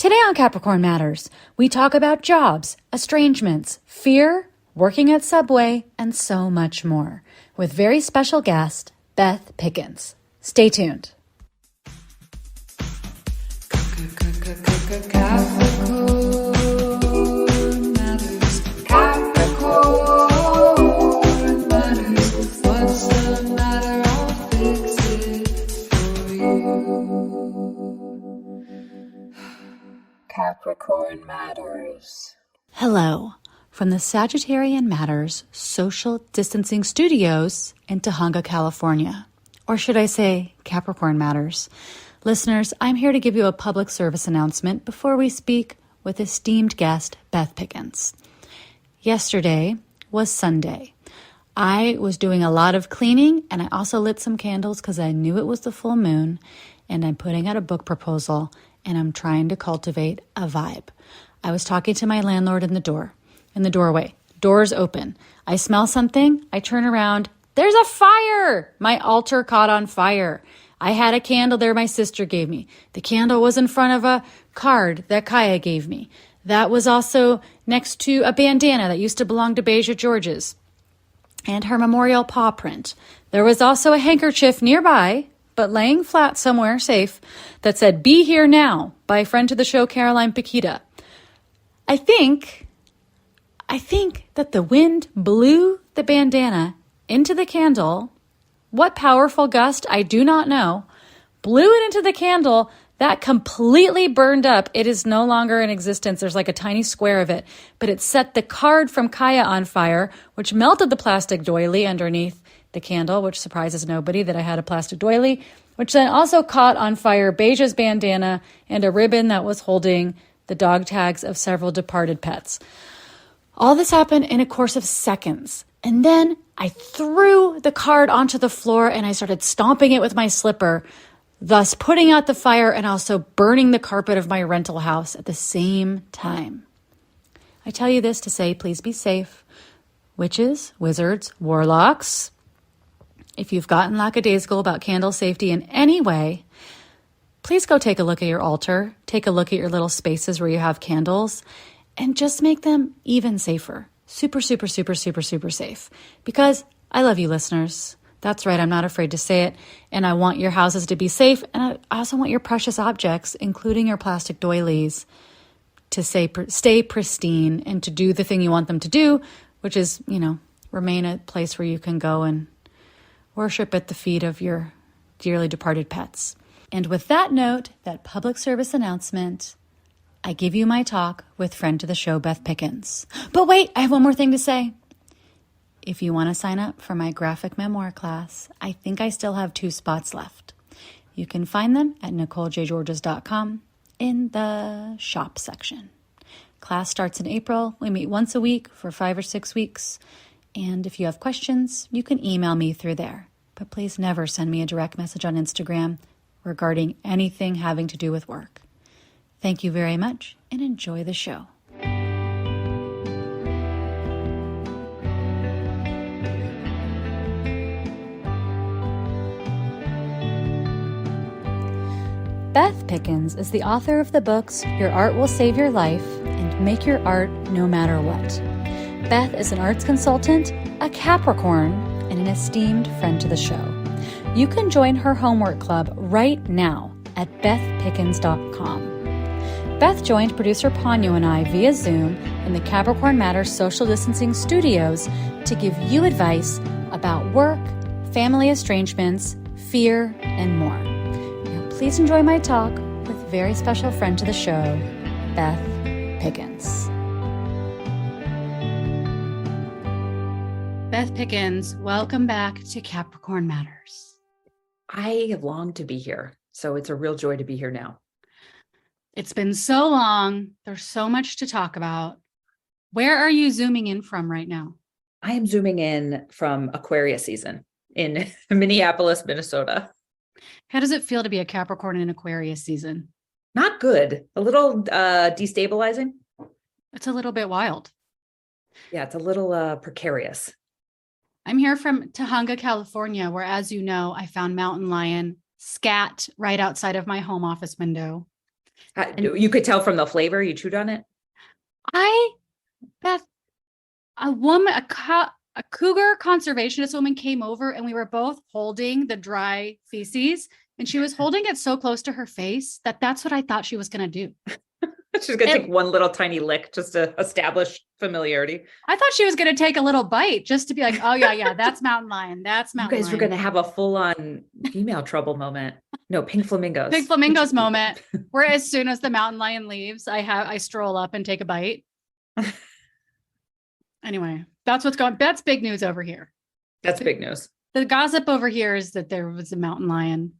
Today on Capricorn Matters, we talk about jobs, estrangements, fear, working at Subway, and so much more with very special guest, Beth Pickens. Stay tuned. Capricorn Matters. Hello from the Sagittarian Matters Social Distancing Studios in Tahunga, California. Or should I say Capricorn Matters. Listeners, I'm here to give you a public service announcement before we speak with esteemed guest Beth Pickens. Yesterday was Sunday. I was doing a lot of cleaning and I also lit some candles because I knew it was the full moon, and I'm putting out a book proposal and I'm trying to cultivate a vibe. I was talking to my landlord in the doorway. Doors open. I smell something. I turn around. There's a fire. My altar caught on fire. I had a candle there my sister gave me. The candle was in front of a card that Kaya gave me. That was also next to a bandana that used to belong to Beja George's and her memorial paw print. There was also a handkerchief nearby, but laying flat somewhere safe, that said, "Be here now," by a friend to the show, Caroline Paquita. I think that the wind blew the bandana into the candle. What powerful gust, I do not know, blew it into the candle. That completely burned up. It is no longer in existence. There's like a tiny square of it, but it set the card from Kaya on fire, which melted the plastic doily underneath the candle, which surprises nobody that I had a plastic doily, which then also caught on fire Beja's bandana and a ribbon that was holding the dog tags of several departed pets. All this happened in a course of seconds. And then I threw the card onto the floor and I started stomping it with my slipper, thus putting out the fire and also burning the carpet of my rental house at the same time. I tell you this to say, please be safe. Witches, wizards, warlocks. If you've gotten lackadaisical about candle safety in any way, please go take a look at your altar, take a look at your little spaces where you have candles, and just make them even safer. Super, super, super, super, super safe. Because I love you, listeners. That's right, I'm not afraid to say it. And I want your houses to be safe. And I also want your precious objects, including your plastic doilies, to stay pristine and to do the thing you want them to do, which is, remain a place where you can go and worship at the feet of your dearly departed pets. And with that note, that public service announcement, I give you my talk with friend to the show, Beth Pickens. But wait, I have one more thing to say. If you want to sign up for my graphic memoir class, I think I still have 2 spots left. You can find them at NicoleJGeorges.com in the shop section. Class starts in April. We meet once a week for 5 or 6 weeks. And if you have questions, you can email me through there. But please never send me a direct message on Instagram regarding anything having to do with work. Thank you very much and enjoy the show. Beth Pickens is the author of the books Your Art Will Save Your Life and Make Your Art No Matter What. Beth is an arts consultant, a Capricorn, and an esteemed friend to the show. You can join her homework club right now at bethpickens.com. Beth joined producer Ponyo and I via Zoom in the Capricorn Matters Social Distancing Studios to give you advice about work, family estrangements, fear, and more. Now, please enjoy my talk with very special friend to the show, Beth Pickens. Beth Pickens, welcome back to Capricorn Matters. I have longed to be here, so it's a real joy to be here now. It's been so long. There's so much to talk about. Where are you zooming in from right now? I am zooming in from Aquarius season in Minneapolis, Minnesota. How does it feel to be a Capricorn in Aquarius season? Not good. A little destabilizing. It's a little bit wild. Yeah, it's a little precarious. I'm here from Tahunga, California, where, as you know, I found mountain lion scat right outside of my home office window. And You could tell from the flavor you chewed on it. Beth, a cougar conservationist woman came over and we were both holding the dry feces and she was holding it so close to her face that's what I thought she was going to do. She's going to take one little tiny lick just to establish familiarity. I thought she was going to take a little bite just to be like, oh yeah, that's mountain lion. That's mountain lion. You guys were going to have a full on female trouble moment. No, pink flamingos. Pink flamingos moment where as soon as the mountain lion leaves, I stroll up and take a bite. Anyway, that's what's going. That's big news over here. That's big news. The gossip over here is that there was a mountain lion.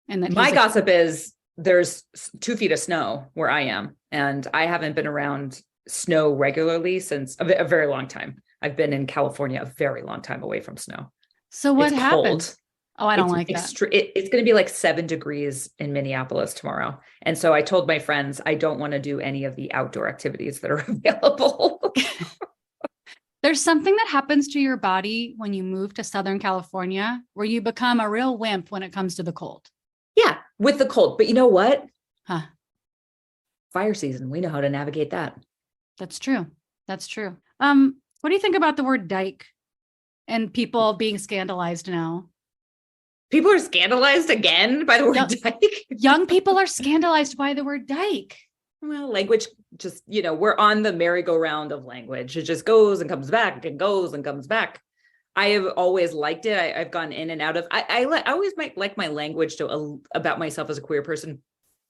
And that my gossip is there's 2 feet of snow where I am. And I haven't been around snow regularly since a very long time. I've been in California a very long time away from snow. So what happened? Cold. Oh, I don't like that. It's going to be like 7 degrees in Minneapolis tomorrow. And so I told my friends, I don't want to do any of the outdoor activities that are available. There's something that happens to your body when you move to Southern California where you become a real wimp when it comes to the cold. Yeah, with the cold. But you know what? Huh. Fire season. We know how to navigate that. That's true. That's true. What do you think about the word dyke and people being scandalized now? People are scandalized again by the word dyke. Young people are scandalized by the word dyke. Well, language just, we're on the merry-go-round of language. It just goes and comes back and goes and comes back. I have always liked it. I've gone in and out of, I always might like my language about myself as a queer person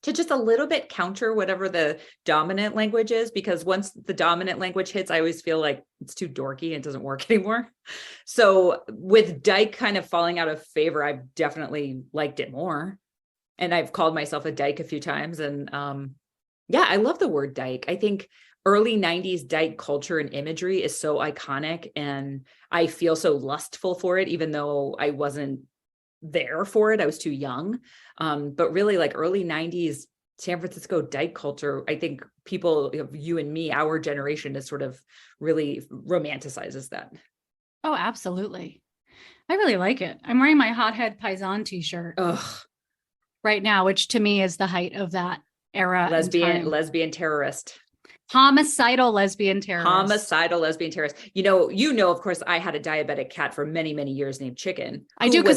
to just a little bit counter whatever the dominant language is, because once the dominant language hits, I always feel like it's too dorky and doesn't work anymore. So with dyke kind of falling out of favor, I've definitely liked it more. And I've called myself a dyke a few times. And yeah, I love the word dyke. I think early 90s dyke culture and imagery is so iconic, and I feel so lustful for it, even though I wasn't there for it. I was too young. But really like early 90s San Francisco dyke culture, I think people, you and me, our generation is sort of really romanticizes that. Oh, absolutely. I really like it. I'm wearing my Hothead Paisan t-shirt right now, which to me is the height of that era. Lesbian terrorist. Homicidal lesbian terrorist. Of course, I had a diabetic cat for many, many years named Chicken. I do, because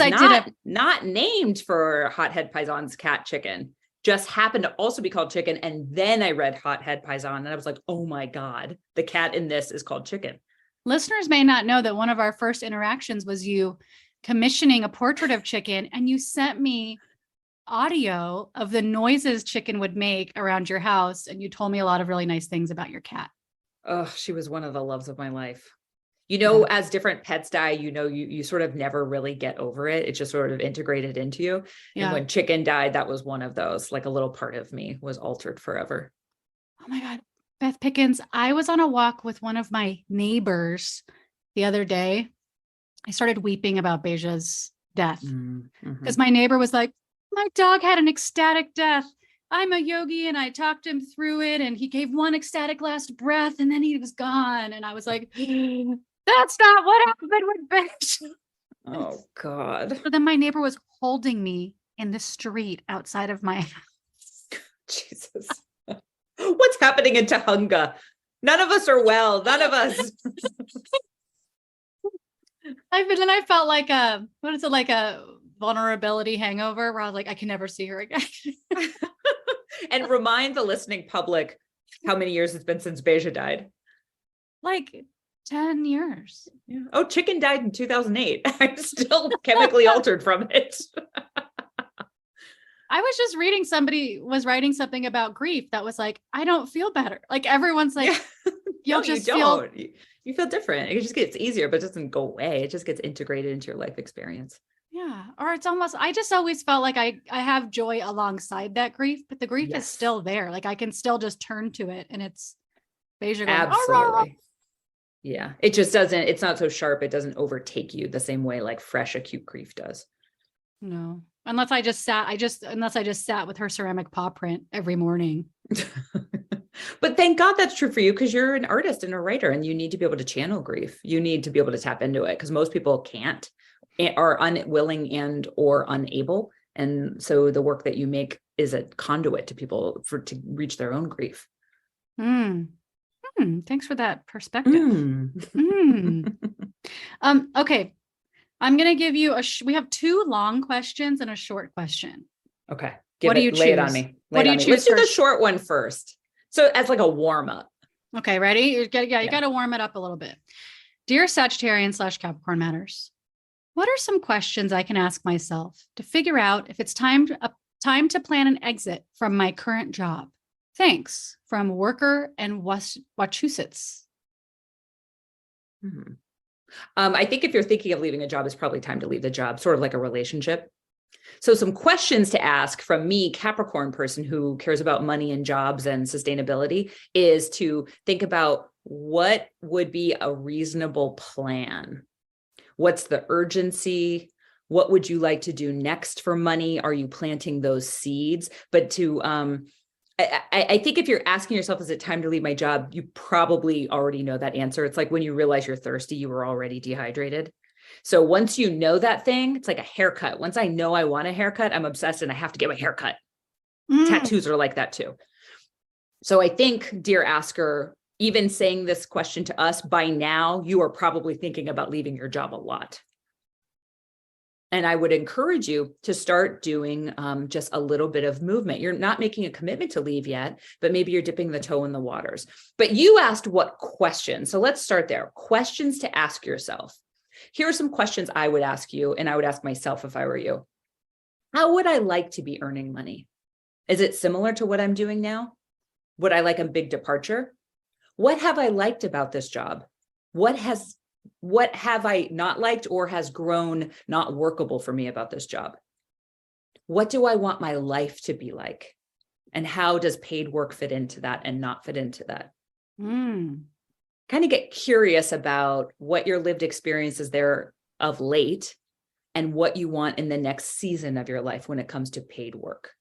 not named for Hothead Paisan's cat Chicken, just happened to also be called Chicken. And then I read Hothead Paisan and I was like, oh my God, the cat in this is called Chicken. Listeners may not know that one of our first interactions was you commissioning a portrait of Chicken, and you sent me audio of the noises Chicken would make around your house. And you told me a lot of really nice things about your cat. Oh, she was one of the loves of my life. As different pets die, you sort of never really get over it. It just sort of integrated into you. Yeah. And when Chicken died, that was one of those, like a little part of me was altered forever. Oh my God. Beth Pickens, I was on a walk with one of my neighbors the other day. I started weeping about Beja's death because my neighbor was like, my dog had an ecstatic death. I'm a yogi and I talked him through it, and he gave one ecstatic last breath and then he was gone. And I was like, that's not what happened with Beja. Oh God. So then my neighbor was holding me in the street outside of my house. Jesus. What's happening in Tahunga? None of us are well. None of us. I felt like a vulnerability hangover where I was like, I can never see her again. And remind the listening public how many years it's been since Beja died. Like 10 years. Yeah. Oh, Chicken died in 2008. I'm still chemically altered from it. I was just reading, somebody was writing something about grief that was like, I don't feel better. Like everyone's like, you feel different. It just gets easier, but it doesn't go away. It just gets integrated into your life experience. Yeah. Or it's almost, I just always felt like I have joy alongside that grief, but the grief is still there. Like I can still just turn to it, and it's Beja going, absolutely. Yeah. It just doesn't, it's not so sharp. It doesn't overtake you the same way like fresh acute grief does. No. Unless I just sat with her ceramic paw print every morning. But thank God that's true for you, because you're an artist and a writer, and you need to be able to channel grief. You need to be able to tap into it, because most people can't, are unwilling and or unable. And so the work that you make is a conduit to people to reach their own grief. Thanks for that perspective. Okay. I'm going to give you we have two long questions and a short question. Okay. Lay it on me. Let's do the short one first. So as like a warm up. Okay. Ready? You got to warm it up a little bit. Dear Sagittarian/Capricorn Matters, what are some questions I can ask myself to figure out if it's time to plan an exit from my current job? Thanks, from Worker and Wachusett. I think if you're thinking of leaving a job, it's probably time to leave the job, sort of like a relationship. So some questions to ask from me, Capricorn person who cares about money and jobs and sustainability, is to think about what would be a reasonable plan. What's the urgency? What would you like to do next for money? Are you planting those seeds? But I think if you're asking yourself, is it time to leave my job? You probably already know that answer. It's like when you realize you're thirsty, you were already dehydrated. So once you know that thing, it's like a haircut. Once I know I want a haircut, I'm obsessed and I have to get my hair cut. Tattoos are like that too. So I think, dear asker, even saying this question to us, by now, you are probably thinking about leaving your job a lot. And I would encourage you to start doing just a little bit of movement. You're not making a commitment to leave yet, but maybe you're dipping the toe in the waters. But you asked what questions. So let's start there. Questions to ask yourself. Here are some questions I would ask you, and I would ask myself if I were you. How would I like to be earning money? Is it similar to what I'm doing now? Would I like a big departure? What have I liked about this job? What have I not liked or has grown not workable for me about this job? What do I want my life to be like? And how does paid work fit into that and not fit into that? Kind of get curious about what your lived experience is there of late and what you want in the next season of your life when it comes to paid work.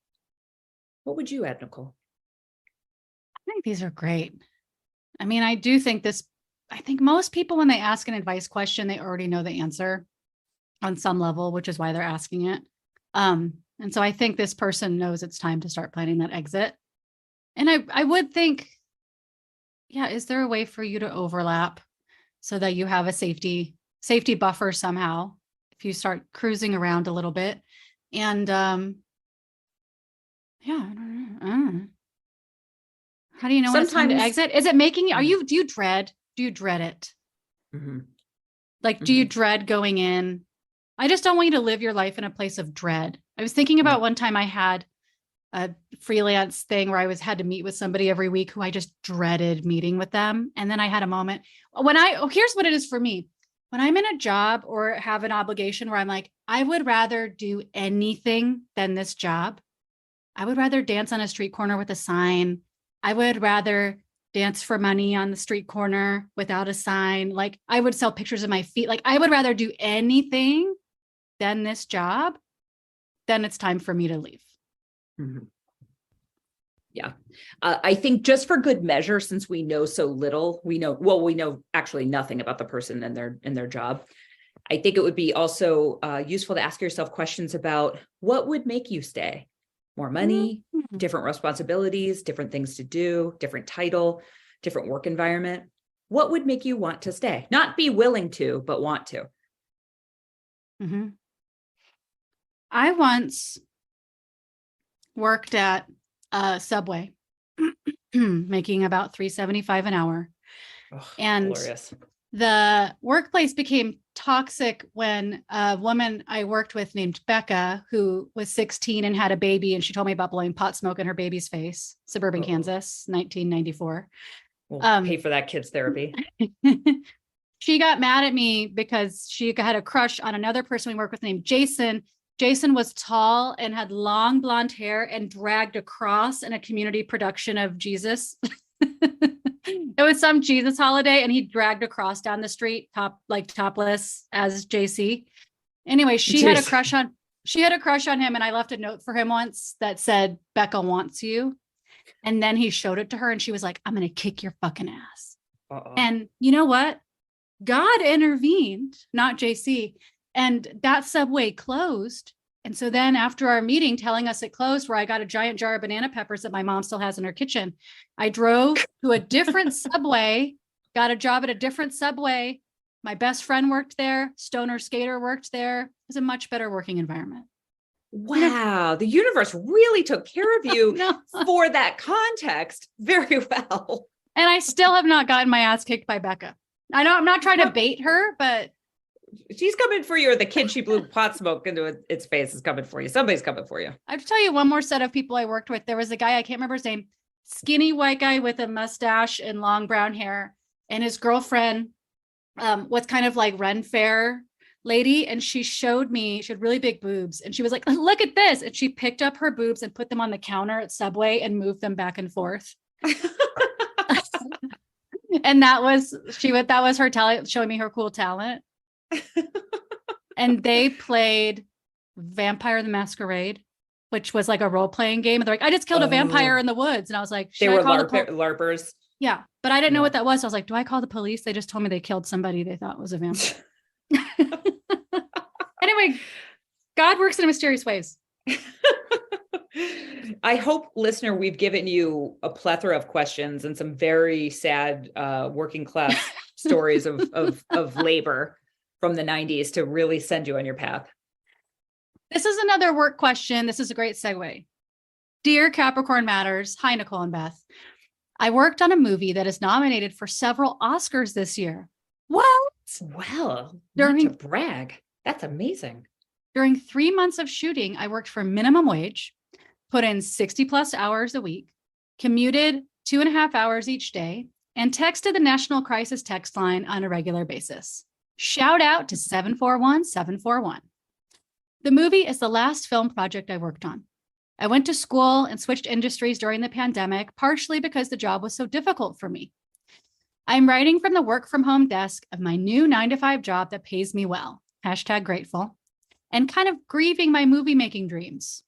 What would you add, Nicole? I think these are great. I mean, I think most people, when they ask an advice question, they already know the answer on some level, which is why they're asking it. And so I think this person knows it's time to start planning that exit. And I would think, is there a way for you to overlap so that you have a safety buffer somehow if you start cruising around a little bit? And I don't know. How do you know when it's time to exit? Is it making, do you dread it? Like, do you dread going in? I just don't want you to live your life in a place of dread. I was thinking about one time I had a freelance thing where I had to meet with somebody every week who I just dreaded meeting with them. And then I had a moment here's what it is for me. When I'm in a job or have an obligation where I'm like, I would rather do anything than this job. I would rather dance on a street corner with a sign. I would rather dance for money on the street corner without a sign. Like, I would sell pictures of my feet. Like, I would rather do anything than this job. Then it's time for me to leave. Yeah. I think just for good measure, since we know so little, we know actually nothing about the person and their job. I think it would be also useful to ask yourself questions about what would make you stay. More money, different responsibilities, different things to do, different title, different work environment. What would make you want to stay? Not be willing to, but want to. I once worked at Subway, making about $3.75 an hour. And glorious. The workplace became toxic when a woman I worked with named Becca, who was 16 and had a baby, and she told me about blowing pot smoke in her baby's face, suburban Kansas, 1994. We'll pay for that kid's therapy. She got mad at me because she had a crush on another person we worked with named Jason. Jason was tall and had long blonde hair and dragged a cross in a community production of Jesus. It was some Jesus holiday, and he dragged a cross down the street, topless as JC. Anyway, she had a crush on him, and I left a note for him once that said, "Becca wants you." And then he showed it to her, and she was like, "I'm going to kick your fucking ass." And you know what? God intervened, not JC. And that Subway closed And so then after our meeting telling us it closed, where I got a giant jar of banana peppers that my mom still has in her kitchen, I drove to a different Subway, got a job at a different Subway. My best friend worked there. Stoner Skater worked there. It was a much better working environment. Wow. The universe really took care of you No. for that context very well. And I still have not gotten my ass kicked by Becca. I know I'm not trying to bait her, but she's coming for you, or the kid she blew pot smoke into its face is coming for you. Somebody's coming for you. I have to tell you one more set of people I worked with. There was a guy, I can't remember his name, skinny white guy with a mustache and long brown hair. And his girlfriend was kind of like Ren Fair lady. And she showed me, she had really big boobs. And she was like, look at this. And she picked up her boobs and put them on the counter at Subway and moved them back and forth. And that was her talent, showing me her cool talent. And they played Vampire the Masquerade, which was like a role-playing game. And they're like, I just killed a vampire in the woods. And I was like, they were LARPers. Yeah. But I didn't know what that was. I was like, do I call the police? They just told me they killed somebody they thought was a vampire. Anyway, God works in mysterious ways. I hope, listener, we've given you a plethora of questions and some very sad working class stories of labor from the 90s to really send you on your path. This is another work question. This is a great segue. Dear Capricorn Matters. Hi, Nicole and Beth. I worked on a movie that is nominated for several Oscars this year. What? Well, not to brag. That's amazing. During 3 months of shooting, I worked for minimum wage, put in 60 plus hours a week, commuted 2.5 hours each day, and texted the National Crisis text line on a regular basis. Shout out to 741-741. The movie is the last film project I worked on. I went to school and switched industries during the pandemic, partially because the job was so difficult for me. I'm writing from the work from home desk of my new 9-to-5 job that pays me well, #grateful, and kind of grieving my movie making dreams.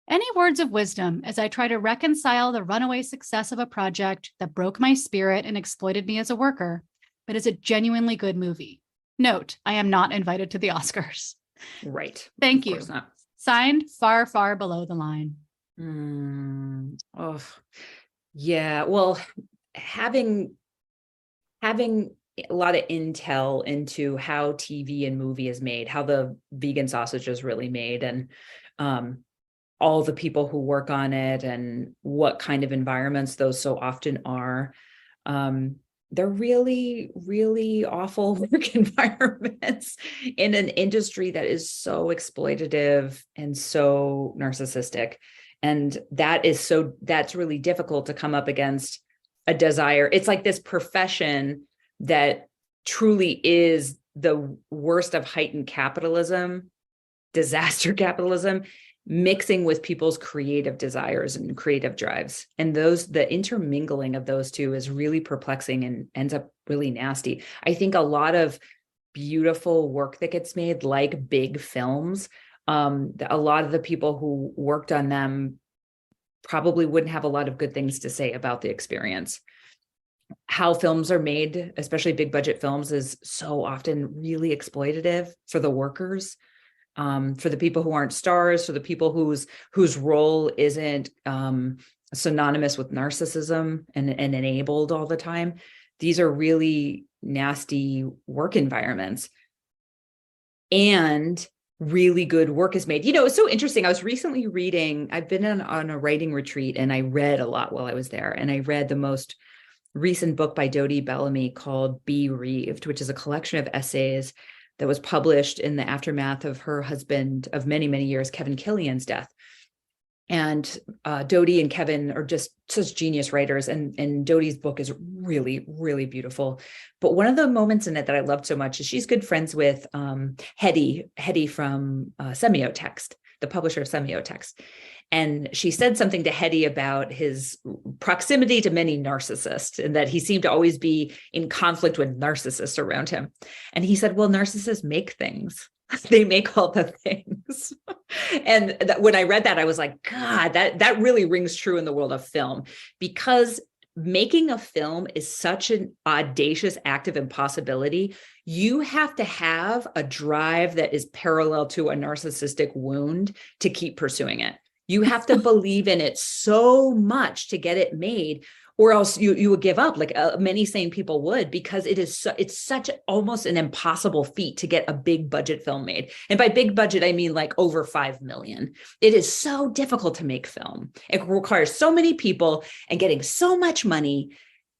Any words of wisdom as I try to reconcile the runaway success of a project that broke my spirit and exploited me as a worker, but is a genuinely good movie? Note, I am not invited to the Oscars. Right. Thank you. Not. Signed, far, far below the line. Oh, yeah. Well, having a lot of intel into how TV and movie is made, how the vegan sausage is really made, and all the people who work on it and what kind of environments those so often are. They're really, really awful work environments in an industry that is so exploitative and so narcissistic. And that's really difficult to come up against a desire. It's like this profession that truly is the worst of heightened capitalism, disaster capitalism, mixing with people's creative desires and creative drives. And the intermingling of those two is really perplexing and ends up really nasty. I think a lot of beautiful work that gets made, like big films, a lot of the people who worked on them probably wouldn't have a lot of good things to say about the experience. How films are made, especially big budget films, is so often really exploitative for the workers. For the people who aren't stars, for the people whose role isn't synonymous with narcissism and enabled all the time. These are really nasty work environments. And really good work is made. You know, it's so interesting. I was recently reading, I've been on a writing retreat, and I read a lot while I was there. And I read the most recent book by Dodie Bellamy called Bereaved, which is a collection of essays that was published in the aftermath of her husband of many, many years, Kevin Killian's death. And Dodie and Kevin are just such genius writers. And Dodie's book is really, really beautiful. But one of the moments in it that I loved so much is she's good friends with Hedy from Semiotext, the publisher of Semiotext. And she said something to Hedy about his proximity to many narcissists, and that he seemed to always be in conflict with narcissists around him. And he said, well, narcissists make things. They make all the things. And when I read that, I was like, God, that really rings true in the world of film, because making a film is such an audacious act of impossibility. You have to have a drive that is parallel to a narcissistic wound to keep pursuing it. You have to believe in it so much to get it made, or else you would give up, like many sane people would, because it's such almost an impossible feat to get a big budget film made. And by big budget, I mean like over 5 million. It is so difficult to make film. It requires so many people and getting so much money.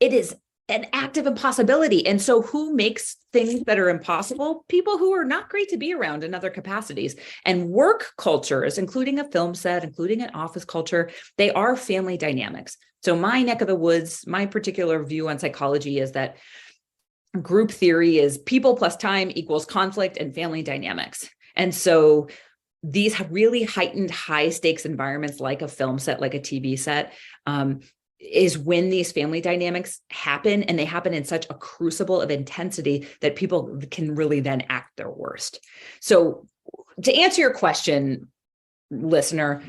It is an act of impossibility. And so who makes things that are impossible? People who are not great to be around in other capacities. And work cultures, including a film set, including an office culture, they are family dynamics. So my neck of the woods, my particular view on psychology is that group theory is people plus time equals conflict and family dynamics. And so these really heightened high stakes environments, like a film set, like a TV set, is when these family dynamics happen, and they happen in such a crucible of intensity that people can really then act their worst. So to answer your question, listener,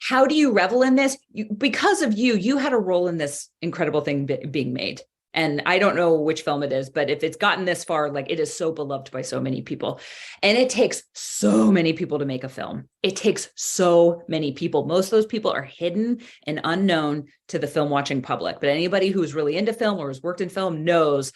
how do you revel in this? Because of you had a role in this incredible thing being made. And I don't know which film it is, but if it's gotten this far, like, it is so beloved by so many people. And it takes so many people to make a film. It takes so many people. Most of those people are hidden and unknown to the film watching public. But anybody who's really into film or has worked in film knows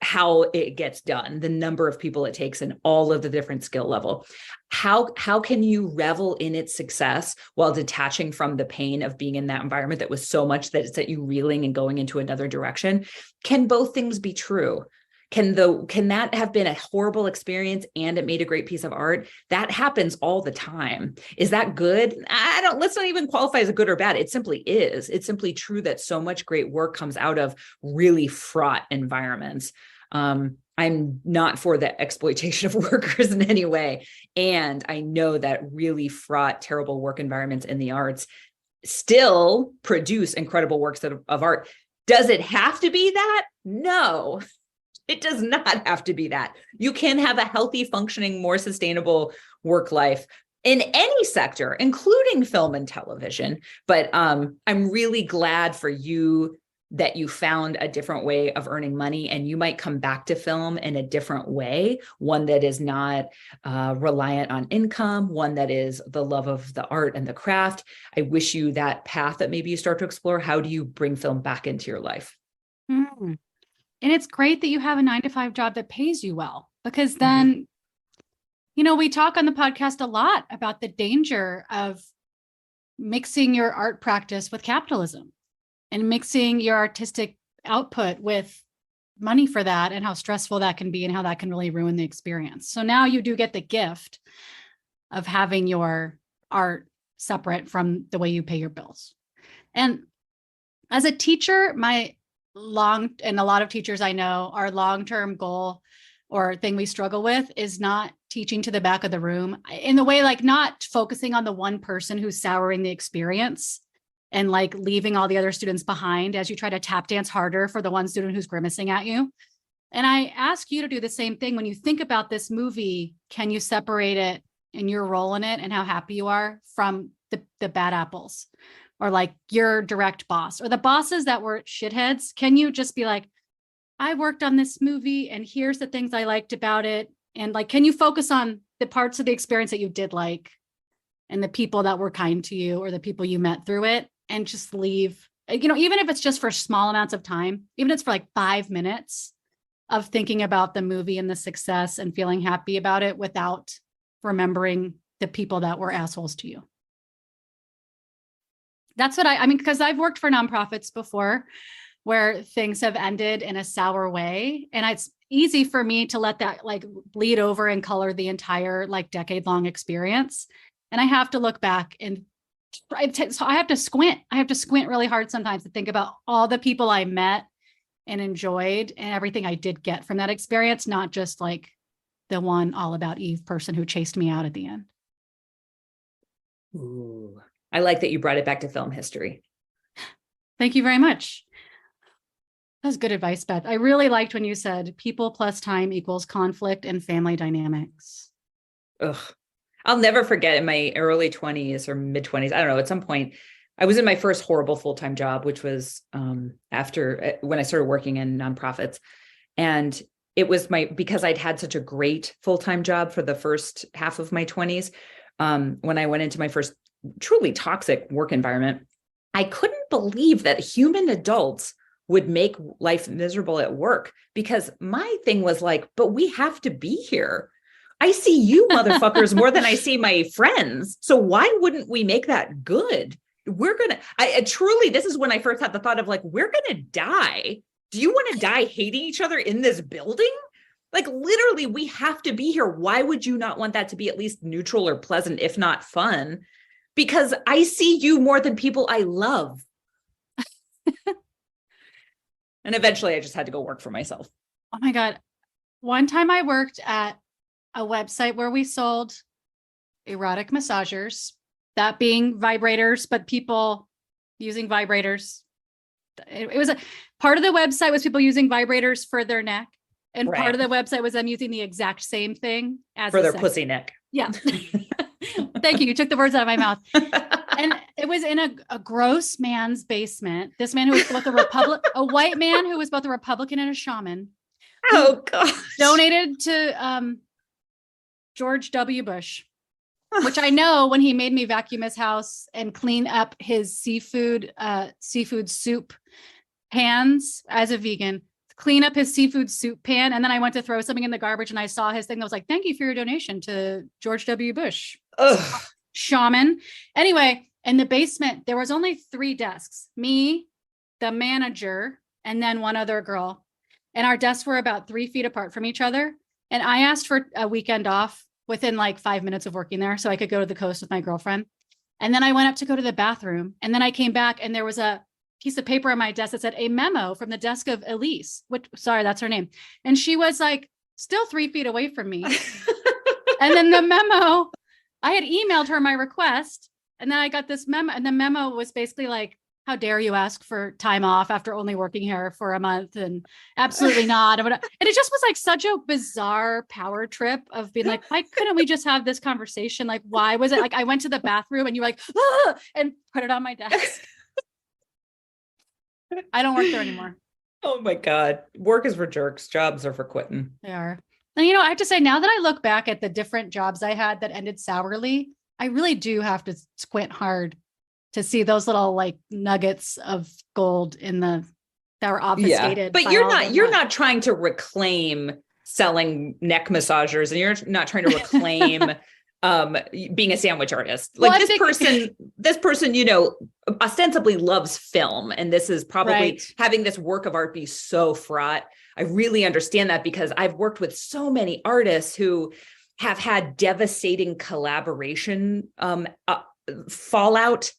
how it gets done, the number of people it takes, and all of the different skill level. How can you revel in its success while detaching from the pain of being in that environment that was so much that it set you reeling and going into another direction? Can both things be true? Can that have been a horrible experience and it made a great piece of art? That happens all the time. Is that good? Let's not even qualify as a good or bad. It simply is. It's simply true that so much great work comes out of really fraught environments. I'm not for the exploitation of workers in any way. And I know that really fraught, terrible work environments in the arts still produce incredible works of art. Does it have to be that? No, it does not have to be that. You can have a healthy, functioning, more sustainable work life in any sector, including film and television. But I'm really glad for you that you found a different way of earning money, and you might come back to film in a different way, one that is not reliant on income, one that is the love of the art and the craft. I wish you that path that maybe you start to explore. How do you bring film back into your life? And it's great that you have a 9-to-5 job that pays you well, because then, we talk on the podcast a lot about the danger of mixing your art practice with capitalism and mixing your artistic output with money for that, and how stressful that can be and how that can really ruin the experience. So now you do get the gift of having your art separate from the way you pay your bills. And as a teacher, and a lot of teachers I know, our long-term goal or thing we struggle with is not teaching to the back of the room, in the way, like, not focusing on the one person who's souring the experience and like leaving all the other students behind as you try to tap dance harder for the one student who's grimacing at you. And I ask you to do the same thing. When you think about this movie, can you separate it and your role in it and how happy you are from the bad apples, or like your direct boss, or the bosses that were shitheads? Can you just be like, I worked on this movie and here's the things I liked about it. And like, can you focus on the parts of the experience that you did like, and the people that were kind to you, or the people you met through it, and just leave, even if it's just for small amounts of time, even if it's for like 5 minutes of thinking about the movie and the success and feeling happy about it without remembering the people that were assholes to you. That's what I mean, because I've worked for nonprofits before where things have ended in a sour way. And it's easy for me to let that like bleed over and color the entire like decade-long experience. And I have to look back and so I have to squint. I have to squint really hard sometimes to think about all the people I met and enjoyed and everything I did get from that experience, not just like the one All About Eve person who chased me out at the end. Ooh, I like that you brought it back to film history. Thank you very much. That was good advice, Beth. I really liked when you said people plus time equals conflict and family dynamics. Ugh. I'll never forget in my early 20s or mid 20s, I don't know, at some point, I was in my first horrible full-time job, which was after when I started working in nonprofits. And it was because I'd had such a great full-time job for the first half of my 20s. When I went into my first truly toxic work environment, I couldn't believe that human adults would make life miserable at work, because my thing was like, but we have to be here. I see you motherfuckers more than I see my friends. So why wouldn't we make that good? Truly, this is when I first had the thought of like, we're going to die. Do you want to die hating each other in this building? Like literally, we have to be here. Why would you not want that to be at least neutral or pleasant, if not fun? Because I see you more than people I love. And eventually I just had to go work for myself. Oh my God. One time I worked at a website where we sold erotic massagers, that being vibrators, but people using vibrators. It was a part of the website was people using vibrators for their neck. And Right. part of the website was them using the exact same thing as For their pussy neck. Yeah. Thank you. You took the words out of my mouth. And it was in a gross man's basement. This man who was both a white man who was both a Republican and a shaman. Oh gosh. Donated to George W. Bush, which I know when he made me vacuum his house and clean up his seafood soup pans as a vegan, clean up his seafood soup pan. And then I went to throw something in the garbage and I saw his thing that was like, thank you for your donation to George W. Bush. Ugh. Shaman. Anyway, in the basement, there was only 3 desks, me, the manager, and then one other girl. And our desks were about 3 feet apart from each other. And I asked for a weekend off within like 5 minutes of working there so I could go to the coast with my girlfriend. And then I went up to go to the bathroom. And then I came back and there was a piece of paper on my desk that said a memo from the desk of Elise, sorry, that's her name. And she was like still 3 feet away from me. And then the memo, I had emailed her my request, and then I got this memo, and the memo was basically like, how dare you ask for time off after only working here for a month? And absolutely not. And it just was like such a bizarre power trip of being like, why couldn't we just have this conversation? Like, why was it like I went to the bathroom and you were like, ah, and put it on my desk? I don't work there anymore. Oh my God. Work is for jerks. Jobs are for quitting. They are. And, I have to say, now that I look back at the different jobs I had that ended sourly, I really do have to squint hard to see those little like nuggets of gold that were obfuscated. But you're not trying to reclaim selling neck massagers, and you're not trying to reclaim being a sandwich artist. Like this person, ostensibly loves film. And this is probably having this work of art be so fraught. I really understand that because I've worked with so many artists who have had devastating collaboration fallout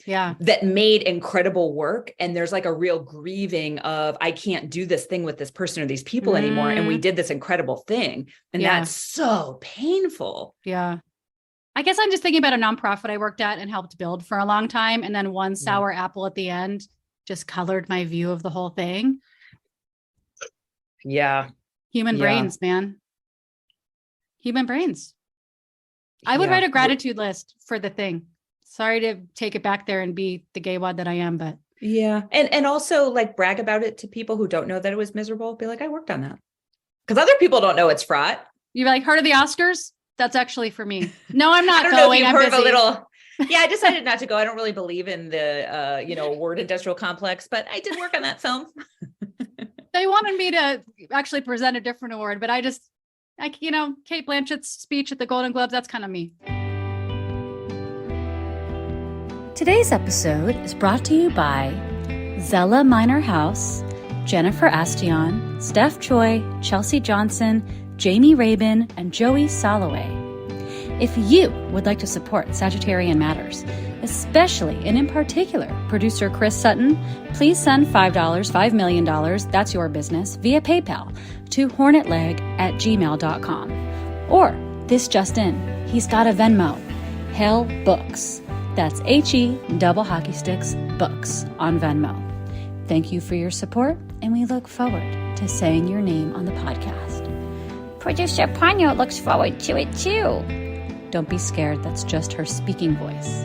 that made incredible work. And there's like a real grieving of, I can't do this thing with this person or these people anymore. And we did this incredible thing. And that's so painful. Yeah. I guess I'm just thinking about a nonprofit I worked at and helped build for a long time. And then one sour apple at the end just colored my view of the whole thing. Yeah. Human brains, man. Human brains. I would write a gratitude list for the thing. Sorry to take it back there and be the gay wad that I am, but. Yeah. And also like brag about it to people who don't know that it was miserable. Be like, I worked on that. Because other people don't know it's fraught. You're like, heard of the Oscars? That's actually for me. No, I'm not going. Know if you've I'm heard busy. Of a little. Yeah, I decided not to go. I don't really believe in the, word industrial complex, but I did work on that film. They wanted me to actually present a different award, but Kate Blanchett's speech at the Golden Globes, that's kind of me. Today's episode is brought to you by Zella Minor House, Jennifer Astion, Steph Choi, Chelsea Johnson, Jamie Rabin, and Joey Soloway. If you would like to support Sagittarian Matters, especially and in particular producer Chris Sutton, please send $5, $5 million, that's your business, via PayPal to hornetleg@gmail.com. Or this just in, he's got a Venmo, Hell Books. That's HE double hockey sticks books on Venmo. Thank you for your support, and we look forward to saying your name on the podcast. Producer Ponyo looks forward to it too. Don't be scared, that's just her speaking voice.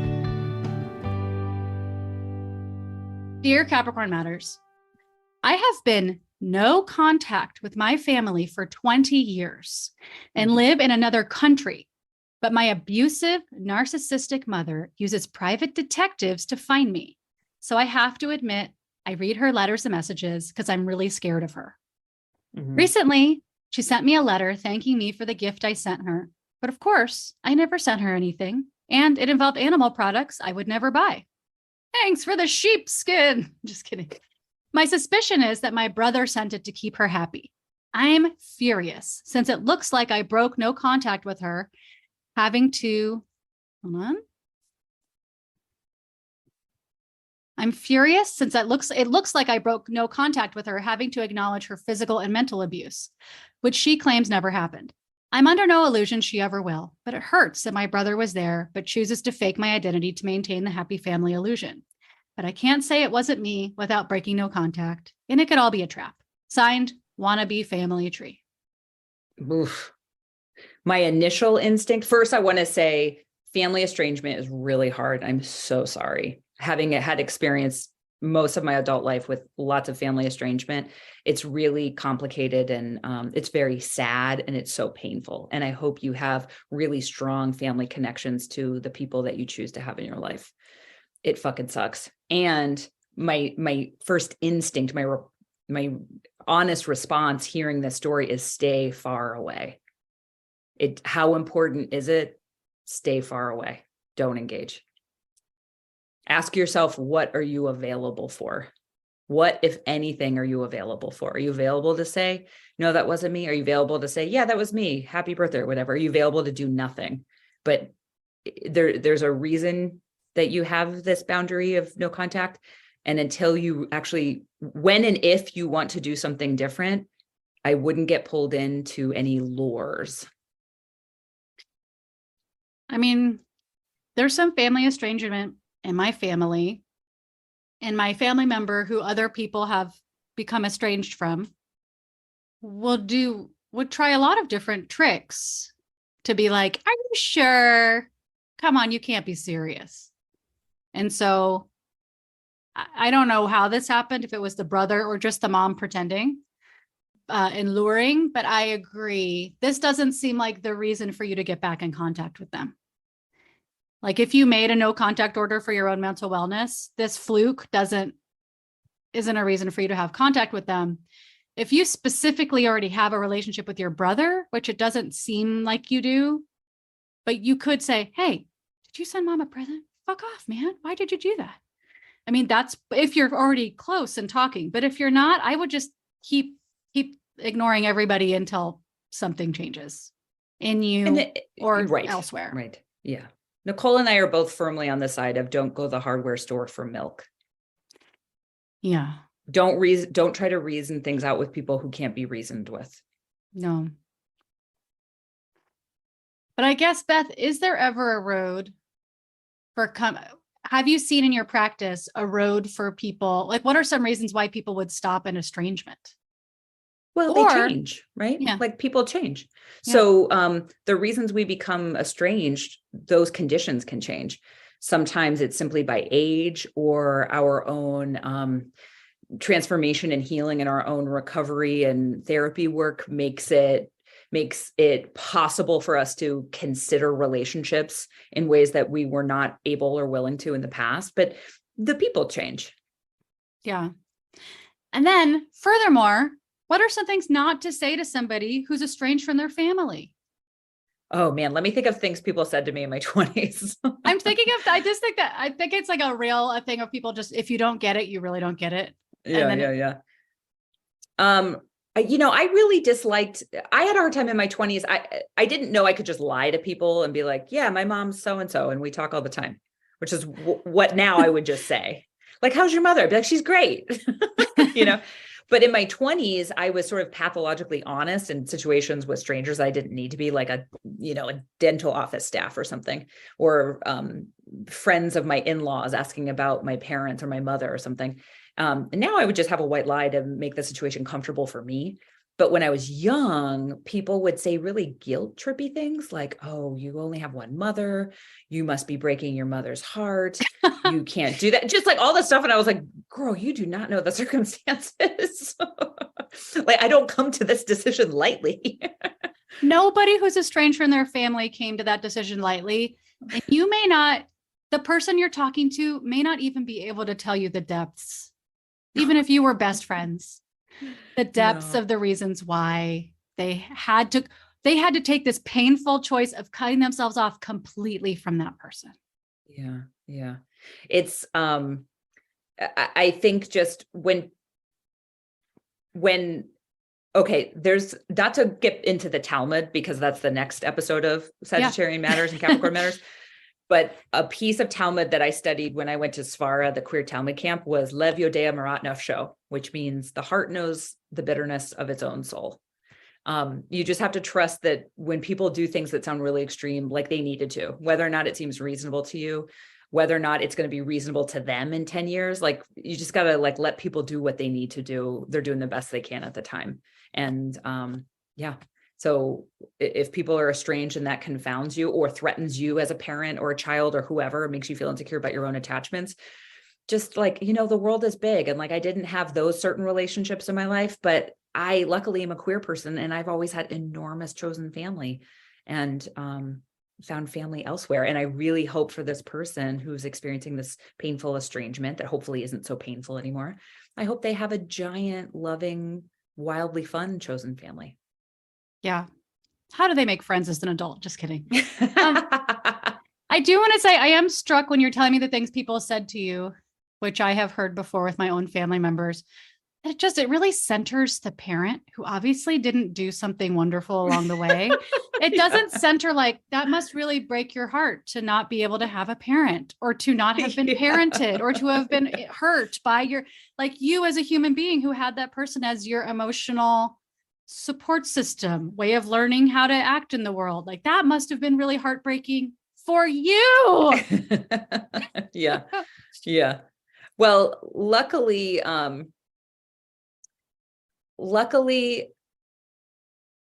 Dear Capricorn Matters, I have been no contact with my family for 20 years and live in another country, but my abusive, narcissistic mother uses private detectives to find me. So I have to admit, I read her letters and messages because I'm really scared of her. Recently, she sent me a letter thanking me for the gift I sent her. But of course, I never sent her anything, and it involved animal products I would never buy. Thanks for the sheepskin. Just kidding. My suspicion is that my brother sent it to keep her happy. I'm furious since it looks like I broke no contact with her, having to, hold on. I'm furious since it looks like I broke no contact with her, having to acknowledge her physical and mental abuse, which she claims never happened. I'm under no illusion she ever will, but it hurts that my brother was there, but chooses to fake my identity to maintain the happy family illusion. But I can't say it wasn't me without breaking no contact, and it could all be a trap. Signed, wannabe family tree. Oof. My initial instinct, first, I want to say family estrangement is really hard. I'm so sorry. Having had experience most of my adult life with lots of family estrangement, it's really complicated and it's very sad and it's so painful. And I hope you have really strong family connections to the people that you choose to have in your life. It fucking sucks. And my first instinct, my honest response hearing this story is stay far away. How important is it? Stay far away. Don't engage. Ask yourself, what are you available for? What, if anything, are you available for? Are you available to say, no, that wasn't me? Are you available to say, yeah, that was me. Happy birthday or whatever? Are you available to do nothing? But there's a reason that you have this boundary of no contact. And until you actually, when and if you want to do something different, I wouldn't get pulled into any lures. I mean, there's some family estrangement in my family, and my family member who other people have become estranged from would try a lot of different tricks to be like, are you sure? Come on, you can't be serious. And so I don't know how this happened, if it was the brother or just the mom pretending and luring, but I agree. This doesn't seem like the reason for you to get back in contact with them. Like if you made a no contact order for your own mental wellness, this fluke isn't a reason for you to have contact with them. If you specifically already have a relationship with your brother, which it doesn't seem like you do, but you could say, hey, did you send mom a present? Fuck off, man. Why did you do that? I mean, that's if you're already close and talking, but if you're not, I would just keep ignoring everybody until something changes in you or elsewhere. Right. Yeah. Nicole and I are both firmly on the side of don't go to the hardware store for milk. Yeah. Don't try to reason things out with people who can't be reasoned with. No. But I guess, Beth, is there ever a road have you seen in your practice a road for people? Like, what are some reasons why people would stop an estrangement? Well, they change, right? Yeah. Like people change. Yeah. So the reasons we become estranged, those conditions can change. Sometimes it's simply by age or our own transformation and healing and our own recovery and therapy work makes it possible for us to consider relationships in ways that we were not able or willing to in the past. But the people change. Yeah. And then furthermore, what are some things not to say to somebody who's estranged from their family? Oh man, let me think of things people said to me in my 20s. I think it's like a thing of people just, if you don't get it, you really don't get it. Yeah. I really disliked, I had a hard time in my 20s. I didn't know I could just lie to people and be like, yeah, my mom's so-and-so, and we talk all the time, which is what now I would just say. Like, how's your mother? I'd be like, she's great. But in my 20s, I was sort of pathologically honest in situations with strangers. I didn't need to be like a dental office staff or something, or friends of my in-laws asking about my parents or my mother or something. And now I would just have a white lie to make the situation comfortable for me. But when I was young, people would say really guilt trippy things like, oh, you only have one mother. You must be breaking your mother's heart. You can't do that. Just like all this stuff. And I was like, girl, you do not know the circumstances. Like, I don't come to this decision lightly. Nobody who's a stranger in their family came to that decision lightly. And you may not, the person you're talking to may not even be able to tell you the depths, even if you were best friends, the depths of the reasons why they had to take this painful choice of cutting themselves off completely from that person. Yeah. Yeah. It's, I think just when, okay, there's not to get into the Talmud because that's the next episode of Sagittarian Matters and Capricorn Matters. But a piece of Talmud that I studied when I went to Svara, the queer Talmud camp, was Lev Yodea Marat Nafsho, which means the heart knows the bitterness of its own soul. You just have to trust that when people do things that sound really extreme, like they needed to, whether or not it seems reasonable to you, whether or not it's going to be reasonable to them in 10 years, like you just got to like let people do what they need to do. They're doing the best they can at the time. And yeah. So if people are estranged and that confounds you or threatens you as a parent or a child or whoever, makes you feel insecure about your own attachments, just like, you know, the world is big. And like, I didn't have those certain relationships in my life, but I luckily am a queer person and I've always had enormous chosen family and found family elsewhere. And I really hope for this person who's experiencing this painful estrangement that hopefully isn't so painful anymore. I hope they have a giant, loving, wildly fun chosen family. Yeah. How do they make friends as an adult? Just kidding. I do want to say I am struck when you're telling me the things people said to you, which I have heard before with my own family members. It really centers the parent who obviously didn't do something wonderful along the way. It doesn't center like that must really break your heart to not be able to have a parent or to not have been parented or to have been hurt by you as a human being who had that person as your emotional support system, way of learning how to act in the world. Like that must have been really heartbreaking for you. Yeah. Yeah. Well, luckily,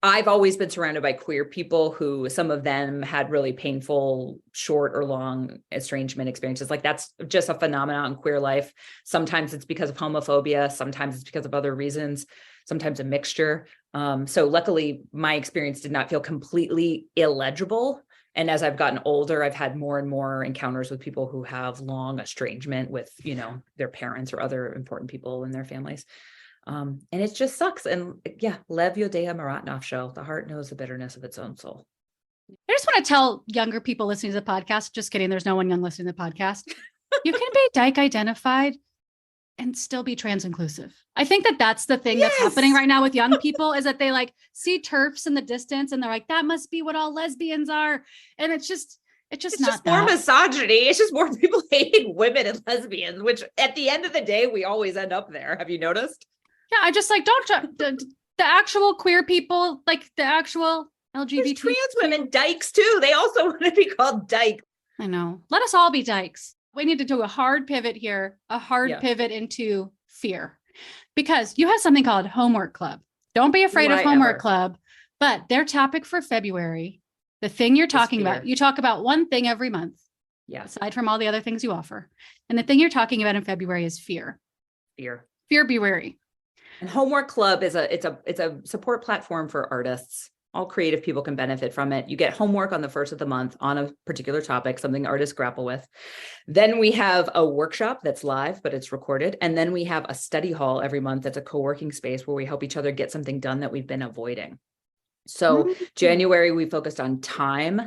I've always been surrounded by queer people who some of them had really painful, short or long estrangement experiences. Like that's just a phenomenon in queer life. Sometimes it's because of homophobia. Sometimes it's because of other reasons, sometimes a mixture. So luckily my experience did not feel completely illegible. And as I've gotten older, I've had more and more encounters with people who have long estrangement with, you know, their parents or other important people in their families. And it just sucks. And yeah, Lev Yodea Marat Nafsho, the heart knows the bitterness of its own soul. I just want to tell younger people listening to the podcast, just kidding, there's no one young listening to the podcast. You can be Dyke identified and still be trans inclusive. I think that that's the thing that's happening right now with young people is that they like see TERFs in the distance and they're like, that must be what all lesbians are. And it's just not more misogyny. It's just more people hating women and lesbians, which at the end of the day, we always end up there. Have you noticed? Yeah, I just like the actual queer people, like the actual LGBT. There's trans women dykes too. They also want to be called dyke. I know. Let us all be dykes. We need to do a hard pivot here, pivot into fear, because you have something called Homework Club. Don't be afraid of Homework Club, but their topic for February, the thing you're talking about, you talk about one thing every month. Yeah. Aside from all the other things you offer. And the thing you're talking about in February is fear. Fear, be wary. And Homework Club is it's a support platform for artists. All creative people can benefit from it. You get homework on the first of the month on a particular topic, something artists grapple with. Then we have a workshop that's live, but it's recorded. And then we have a study hall every month that's a co-working space where we help each other get something done that we've been avoiding. So January, we focused on time.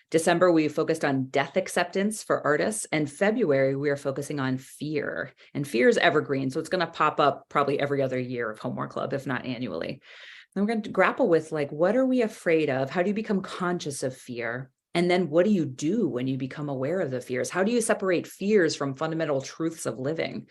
December, we focused on death acceptance for artists. And February, we are focusing on fear. And fear is evergreen. So it's going to pop up probably every other year of Homework Club, if not annually. And we're going to grapple with like, what are we afraid of? How do you become conscious of fear? And then what do you do when you become aware of the fears? How do you separate fears from fundamental truths of living?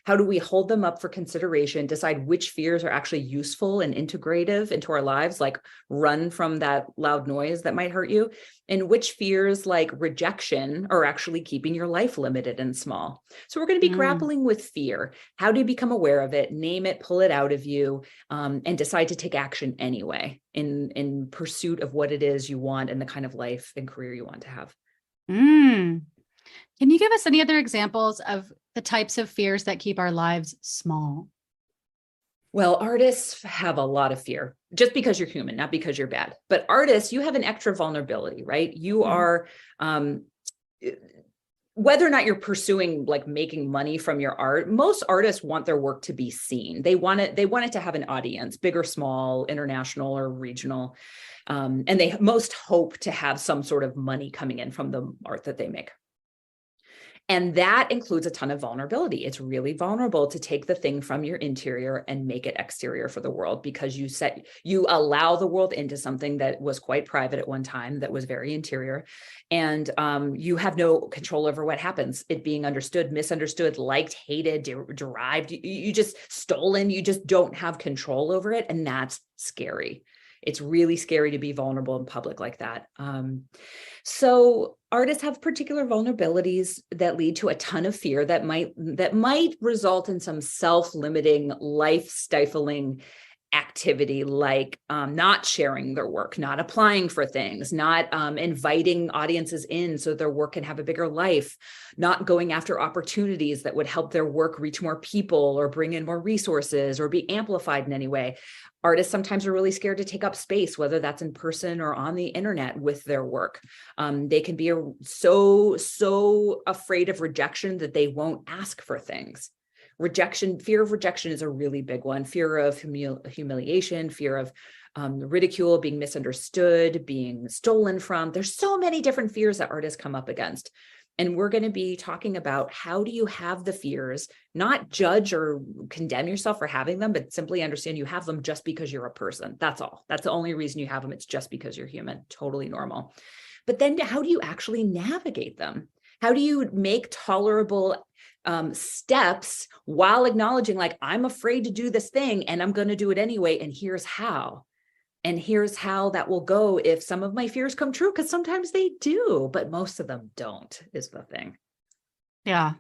How do we hold them up for consideration, decide which fears are actually useful and integrative into our lives, like run from that loud noise that might hurt you, and which fears like rejection are actually keeping your life limited and small. So we're going to be grappling with fear. How do you become aware of it, name it, pull it out of you, and decide to take action anyway in pursuit of what it is you want and the kind of life and career you want to have. Can you give us any other examples of the types of fears that keep our lives small? Well, artists have a lot of fear just because you're human, not because you're bad. But artists, you have an extra vulnerability, right? You are, whether or not you're pursuing like making money from your art, most artists want their work to be seen. They want it to have an audience, big or small, international or regional. And they most hope to have some sort of money coming in from the art that they make. And that includes a ton of vulnerability. It's really vulnerable to take the thing from your interior and make it exterior for the world, because you allow the world into something that was quite private at one time, that was very interior. And you have no control over what happens. It being understood, misunderstood, liked, hated, derived, you just stolen, you just don't have control over it. And that's scary. It's really scary to be vulnerable in public like that. So artists have particular vulnerabilities that lead to a ton of fear that might result in some self-limiting, life-stifling activity, like not sharing their work, not applying for things, not inviting audiences in so their work can have a bigger life, not going after opportunities that would help their work reach more people or bring in more resources or be amplified in any way. Artists sometimes are really scared to take up space, whether that's in person or on the internet with their work. They can be so afraid of rejection that they won't ask for things. Fear of rejection is a really big one. Fear of humiliation, fear of ridicule, being misunderstood, being stolen from. There's so many different fears that artists come up against. And we're going to be talking about how do you have the fears, not judge or condemn yourself for having them, but simply understand you have them just because you're a person. That's all. That's the only reason you have them. It's just because you're human. Totally normal. But then how do you actually navigate them? How do you make tolerable steps while acknowledging, like, I'm afraid to do this thing and I'm going to do it anyway. And here's how. And here's how that will go if some of my fears come true, because sometimes they do, but most of them don't, is the thing. Yeah,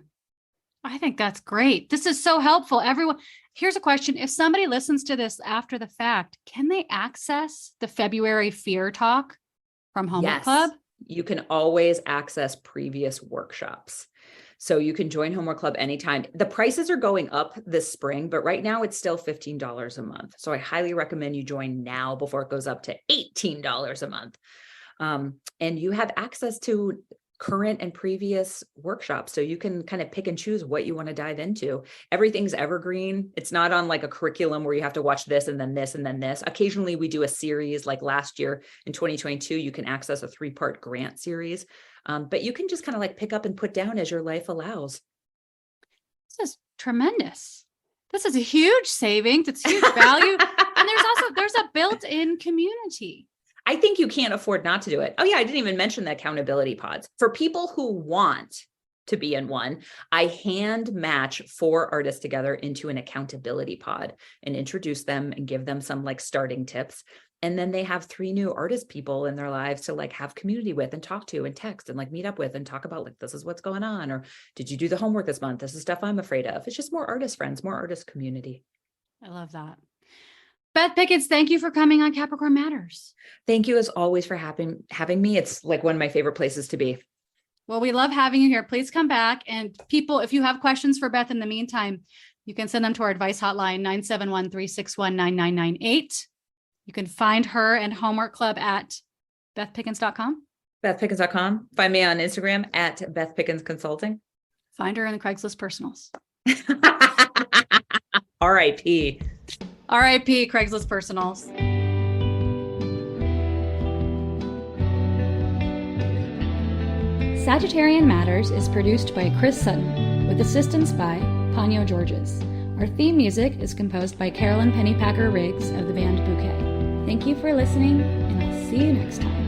I think that's great. This is so helpful. Everyone, here's a question. If somebody listens to this after the fact, can they access the February Fear Talk from Homework Club? You can always access previous workshops. So you can join Homework Club anytime. The prices are going up this spring, but right now it's still $15 a month. So I highly recommend you join now before it goes up to $18 a month. And you have access to current and previous workshops. So you can kind of pick and choose what you want to dive into. Everything's evergreen. It's not on like a curriculum where you have to watch this and then this and then this. Occasionally we do a series, like last year in 2022, you can access a 3-part grant series. But you can just kind of like pick up and put down as your life allows. This is tremendous. This is a huge savings. It's huge value. And there's a built-in community. I think you can't afford not to do it. Oh yeah, I didn't even mention the accountability pods. For people who want to be in one, I hand match 4 artists together into an accountability pod and introduce them and give them some like starting tips. And then they have 3 new artist people in their lives to like have community with and talk to and text and like meet up with and talk about like, this is what's going on. Or did you do the homework this month? This is stuff I'm afraid of. It's just more artist friends, more artist community. I love that. Beth Pickens, thank you for coming on Capricorn Matters. Thank you as always for having me. It's like one of my favorite places to be. Well, we love having you here. Please come back. And people, if you have questions for Beth in the meantime, you can send them to our advice hotline, 971-361-9998. You can find her and Homework Club at bethpickens.com. bethpickens.com. Find me on Instagram at Beth Pickens Consulting. Find her in the Craigslist personals. R.I.P. R.I.P. Craigslist personals. Sagittarian Matters is produced by Chris Sutton with assistance by Ponyo Georges. Our theme music is composed by Carolyn Pennypacker Riggs of the band Bouquet. Thank you for listening, and I'll see you next time.